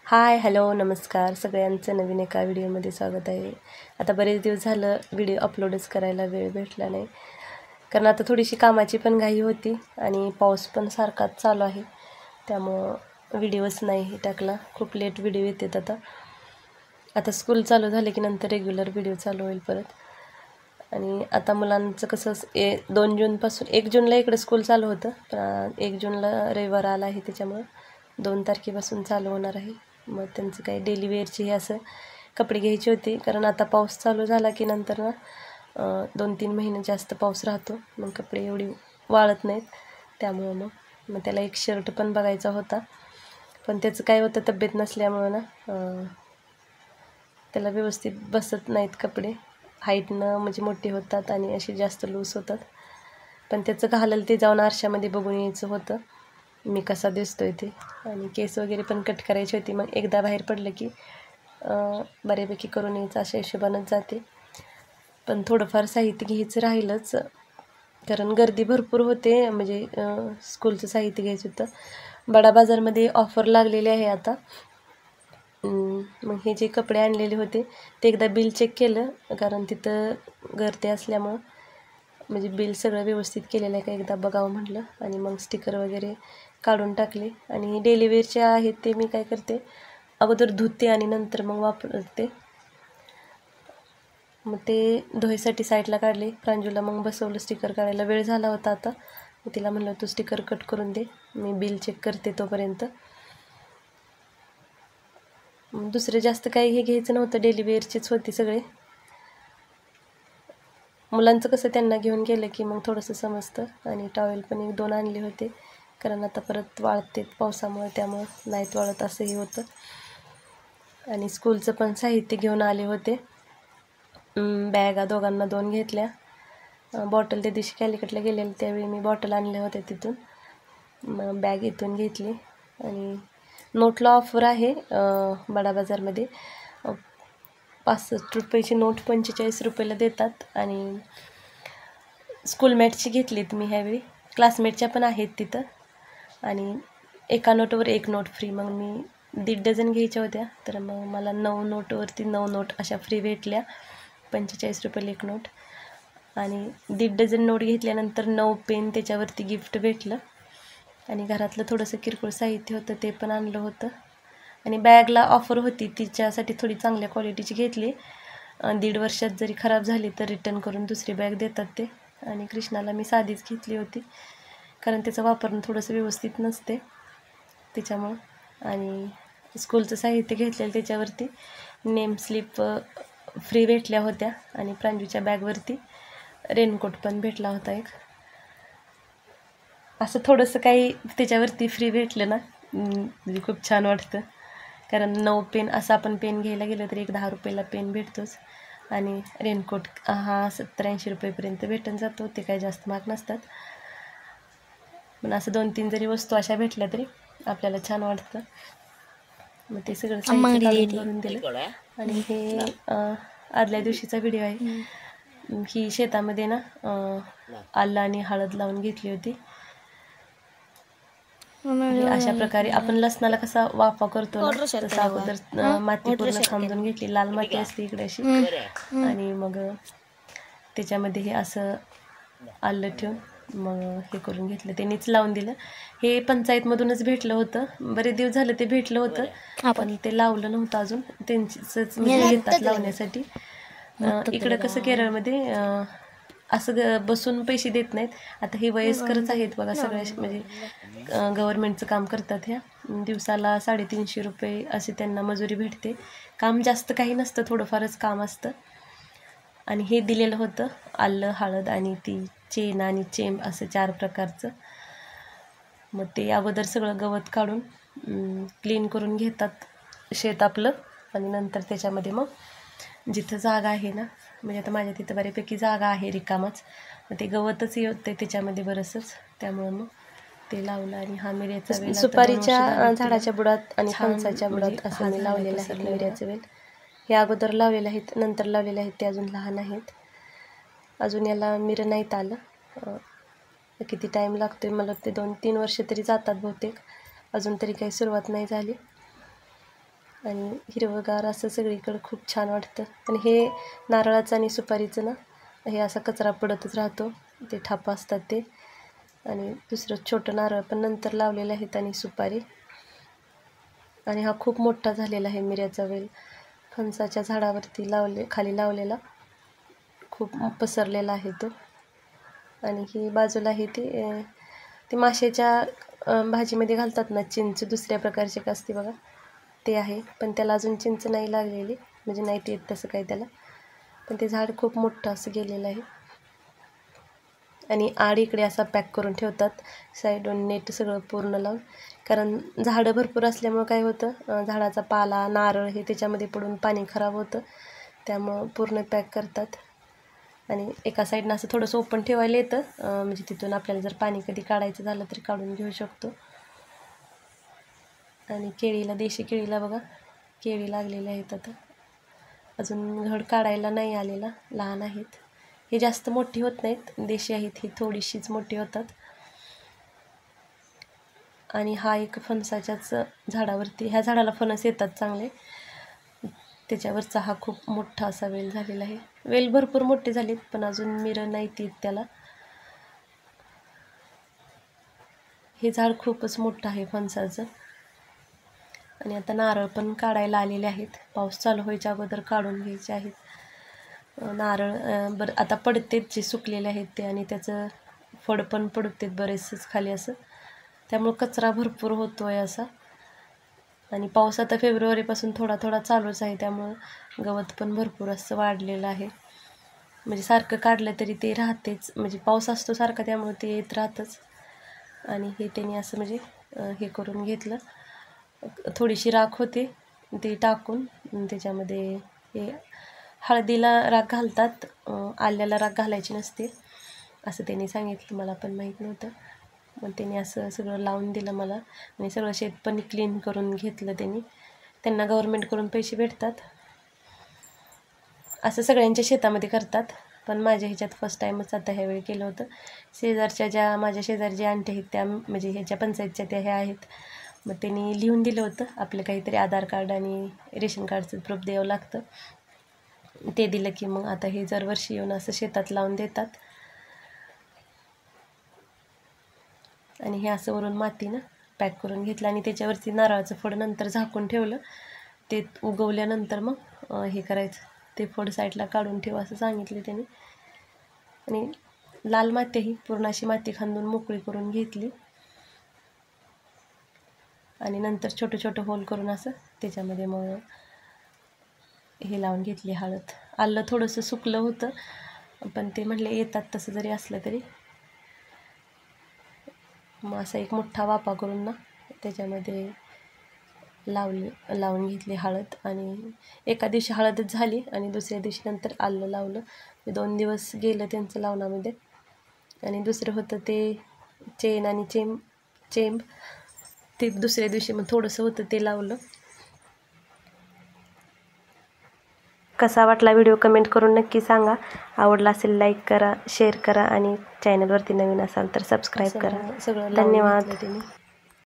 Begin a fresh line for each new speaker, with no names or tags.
Hi hello नमस्कार सगळ्यांचं नवीन एका व्हिडिओमध्ये स्वागत आहे. आता बरेच दिवस झालं व्हिडिओ अपलोडच करायला वेळ भेटला नाही, कारण आता थोडीशी कामाची पण घाई होती आणि पाऊस पण सारखाच चालू आहे, त्यामुळं व्हिडिओच नाही टाकला. खूप लेट व्हिडिओ येतात. आता स्कूल चालू झाले की नंतर रेग्युलर व्हिडिओ चालू होईल परत. आणि आता मुलांचं कसं 2 जूनपासून 1 जूनला इकडे स्कूल चालू होतं, पण 1 जूनला रविवार आला आहे, त्याच्यामुळं 2 तारखेपासून चालू होणार आहे. मग त्यांचं काही डेली वेअरची हे असं कपडे घ्यायची होती, कारण आता पाऊस चालू झाला की नंतर ना 2-3 महिने जास्त पाऊस राहतो, मग कपडे एवढी वाळत नाहीत. त्यामुळं मग त्याला एक शर्ट पण बघायचा होता, पण त्याचं काय होतं तब्येत नसल्यामुळं ना त्याला व्यवस्थित बसत नाहीत कपडे. हाईटनं म्हणजे मोठे होतात आणि असे जास्त लूज होतात. पण त्याचं घालेल ते जाऊन आरशामध्ये बघून यायचं होतं मी कसा दिसतोय ते. आणि केस वगैरे पण कट करायची होती. मग एकदा बाहेर पडलं की बऱ्यापैकी करून यायचं अशा हिशोबानंच जाते. पण थोडंफार साहित्य घ्यायचं राहिलंच, कारण गर्दी भरपूर होते. म्हणजे स्कूलचं साहित्य घ्यायचं होतं. बडा बाजारमध्ये ऑफर लागलेली आहे आता. मग हे जे कपडे आणलेले होते ते एकदा बिल चेक केलं, कारण तिथं गर्दी असल्यामुळं म्हणजे बिल सगळं व्यवस्थित केलेलं आहे का एकदा बघावं म्हटलं. आणि मग स्टिकर वगैरे काढून टाकले. आणि डेली वेअरचे आहेत ते मी काय करते, अगोदर धुते आणि नंतर मग वापरते. मग ते धुवायसाठी साईडला काढले. प्रांजूला मग बसवलं स्टिकर काढायला. वेळ झाला होता आता, मग तिला म्हणलं तू स्टिकर कट करून दे, मी बिल चेक करते तोपर्यंत. दुसरे जास्त काही हे घ्यायचं नव्हतं, डेली वेअरचेच होते सगळे. मुलांचं कसं त्यांना घेऊन गेलं की मग थोडंसं समजतं. आणि टॉवेल पण 1-2 आणले होते, कारण आता परत वाळते पावसामुळे, त्यामुळं नाहीत वाळत असंही होतं. आणि स्कूलचं पण साहित्य घेऊन आले होते. बॅगा दोघांना 2 घेतल्या. बॉटल त्या दिवशी कॅलिकटला गेलेले त्यावेळी मी बॉटल आणल्या होत्या तिथून. मग बॅग इथून घेतली. आणि नोटला ऑफर आहे बडा बाजारमध्ये. 65 रुपयाची नोट 45 रुपयाला देतात. आणि स्कूलमेटची घेतलीत मी ह्यावेळी. क्लासमेटच्या पण आहेत तिथं. आणि एका नोटवर 1 नोट फ्री. मग मी 1.5 डझन घ्यायच्या होत्या, तर मग मला 9 नोटवरती 9 नोट अशा फ्री भेटल्या. 45 रुपयाला 1 नोट. आणि 1.5 डझन नोट घेतल्यानंतर 9 पेन त्याच्यावरती गिफ्ट भेटलं. आणि घरातलं थोडंसं किरकोळ साहित्य होतं ते पण आणलं होतं. आणि बॅगला ऑफर होती, तिच्यासाठी थोडी चांगल्या क्वालिटीची घेतली. 1.5 वर्षात जरी खराब झाली तर रिटर्न करून दुसरी बॅग देतात ते. आणि कृष्णाला मी साधीच घेतली होती, कारण त्याचं वापरणं थोडंसं व्यवस्थित नसते त्याच्यामुळं. आणि स्कूलचं साहित्य घेतलेलं त्याच्यावरती नेम स्लिप फ्री भेटल्या होत्या. आणि प्रांजूच्या बॅगवरती रेनकोट पण भेटला होता एक. असं थोडंसं काही त्याच्यावरती फ्री भेटलं ना म्हणजे खूप छान वाटतं. कारण 9 पेन असं आपण पेन घ्यायला गेलं तर 10 रुपयाला पेन भेटतोच. आणि रेनकोट हा 70-80 रुपयेपर्यंत भेटून जातो, ते काही जास्त महाग नसतात. पण असं 2-3 जरी वस्तू अशा भेटल्या तरी आपल्याला छान वाटतं. मग ते सगळं साहित्य काढून भरून दिलं. आणि हे आदल्या दिवशीचा व्हिडिओ आहे. ही शेतामध्ये ना आलं आणि हळद लावून घेतली होती. अशा प्रकारे आपण लसणाला कसा वाफा करतो ना, तसं अगोदर माती पूर्ण खांदून घेतली. लाल माती असते इकडे अशी. आणि मग त्याच्यामध्ये हे असं आलं ठेवून मग हे करून घेतलं, त्यांनीच लावून दिलं. हे पंचायतमधूनच भेटलं होतं. बरेच दिवस झालं ते भेटलं होतं, पण ते लावलं नव्हतं अजून. त्यांचीच म्हणजे येतात लावण्यासाठी. इकडं कसं केरळमध्ये असं बसून पैसे देत नाहीत. आता हे वयस्करच आहेत बघा सगळ्या, म्हणजे गव्हर्नमेंटचं काम करतात. ह्या दिवसाला 350 रुपये असे त्यांना मजुरी भेटते. काम जास्त काही नसतं, थोडंफारच काम असतं. आणि हे दिलेलं होतं आलं, हळद आणि ती चेन आणि चेंब असं 4 प्रकारचं. मग ते अगोदर सगळं गवत काढून क्लीन करून घेतात शेत आपलं. आणि नंतर त्याच्यामध्ये मग जिथं जागा आहे ना, म्हणजे आता माझ्या तिथं बऱ्यापैकी जागा आहे रिकामच, मग ते गवतच येते त्याच्यामध्ये बरंचच, त्यामुळं मग ते लावलं. आणि हा मिऱ्याचा वेल सुपारीच्या झाडाच्या बुडात आणि फणसाच्या बुडात असं मी लावलेलं आहे मिऱ्याचं वेल. हे अगोदर लावलेलं आहेत, नंतर लावलेले आहेत, ते अजून लहान आहेत. अजून याला मिरं नाहीत आलं. किती टाईम लागतोय मला ते 2-3 वर्ष तरी जातात बहुतेक, अजून तरी काही सुरुवात नाही झाली. आणि हिरवंगार असं सगळीकडं खूप छान वाटतं. आणि हे नारळाचं आणि सुपारीचं ना हे असा कचरा पडतच राहतो, ते थापा असतात ते. आणि दुसरं छोटं नारळ पण नंतर लावलेलं आहेत आणि सुपारी. आणि हा खूप मोठा झालेला आहे मिऱ्याचा वेल, फणसाच्या झाडावरती खाली लावलेला, खूप पसरलेला आहे तो. आणि ही बाजूला आहे ती माशाच्या भाजीमध्ये घालतात ना चिंच, दुसऱ्या प्रकारची एक असते बघा, ते आहे. पण त्याला अजून चिंच नाही लागलेली, म्हणजे नाही ते येत तसं काही त्याला. पण ते झाड खूप मोठं असं गेलेलं आहे. आणि आड इकडे असा पॅक करून ठेवतात, साईडून नेट सगळं पूर्ण लावून. कारण झाडं भरपूर असल्यामुळं काय होतं, झाडाचा पाला, नारळ हे त्याच्यामध्ये पडून पाणी खराब होतं, त्यामुळं पूर्ण पॅक करतात. आणि एका साईडनं असं थोडंसं ओपन ठेवायला येतं, म्हणजे तिथून आपल्याला जर पाणी कधी काढायचं झालं तरी काढून घेऊ शकतो. आणि केळीला, देशी केळीला बघा केळी लागलेली आहेत. आता अजून घड काढायला नाही आलेला, लहान आहेत. हे जास्त मोठी होत नाहीत, देशी आहेत ही थोडीशीच मोठी होतात. आणि हा एक फणसाच्याच झाडावरती, ह्या झाडाला फणस येतात चांगले, त्याच्यावरचा हा खूप मोठा असा वेल झालेला आहे. वेल भरपूर मोठे झालेत पण अजून मिरं नाहीत येत त्याला. हे झाड खूपच मोठं आहे फणसाचं. आणि आता नारळ पण काढायला आलेले आहेत, पाऊस चालू व्हायच्या अगोदर काढून घ्यायचे आहेत. नारळ बरं आता पडतेत जे सुकलेले आहेत ते, आणि त्याचं फळ पण पडतेत बरेचसेच खाली असं, त्यामुळं कचरा भरपूर होतो आहे असा. आणि पाऊस आता फेब्रुवारीपासून थोडा थोडा चालूच आहे, त्यामुळं गवत पण भरपूर असं वाढलेलं आहे. म्हणजे सारखं काढलं तरी ते राहतेच, म्हणजे पाऊस असतो सारखा त्यामुळे ते येत राहतंच. आणि हे त्यांनी असं म्हणजे हे करून घेतलं, थोडीशी राख होती ती टाकून त्याच्यामध्ये हे हळदीला राख घालतात, आल्याला राख घालायची नसते असं त्यांनी सांगितलं, मला पण माहीत नव्हतं. मग त्यांनी असं सगळं लावून दिलं मला, आणि सगळं शेत पण क्लीन करून घेतलं त्यांनी. त्यांना गव्हर्नमेंटकडून पैसे भेटतात, असं सगळ्यांच्या शेतामध्ये करतात. पण माझ्या ह्याच्यात फर्स्ट टाईमच आता ह्यावेळी केलं होतं. शेजारच्या माझ्या शेजारी ज्या आंटी आहेत त्या म्हणजे ह्याच्या पंचायतच्या त्या ह्या आहेत, मग त्यांनी लिहून दिलं होतं आपलं काहीतरी आधार कार्ड आणि रेशन कार्डचं प्रूफ द्यावं लागतं. ते दिलं की मग आता हे दरवर्षी येऊन असं शेतात लावून देतात. आणि हे असं वरून मातीनं पॅक करून घेतलं, आणि त्याच्यावरती नारळाचं फळ नंतर झाकून ठेवलं. ते उगवल्यानंतर मग हे करायचं, ते फळ साईडला काढून ठेवा असं सांगितले त्यांनी. आणि लाल माती ही पूर्ण अशी माती खांदून मोकळी करून घेतली, आणि नंतर छोटं छोटं होल करून असं त्याच्यामध्ये मग हे लावून घेतली हळद. आलं थोडंसं सुकलं होतं, पण ते म्हटले येतात तसं जरी असलं तरी. मग असा एक मोठा वाफा करून ना त्याच्यामध्ये लावून घेतली हळद. आणि एका दिवशी हळदच झाली आणि दुसऱ्या दिवशी नंतर आलं लावलं. 2 दिवस गेलं त्यांचं लावण्यामध्ये. आणि दुसरं होतं ते चेन आणि चेंब ते दुसऱ्या दिवशी मग थोडंसं होतं ते लावलं. कसा वाटला व्हिडिओ कमेंट करून नक्की सांगा. आवडला असेल लाईक करा, शेअर करा, आणि चॅनलवरती नवीन असाल तर सबस्क्राईब करा. धन्यवाद.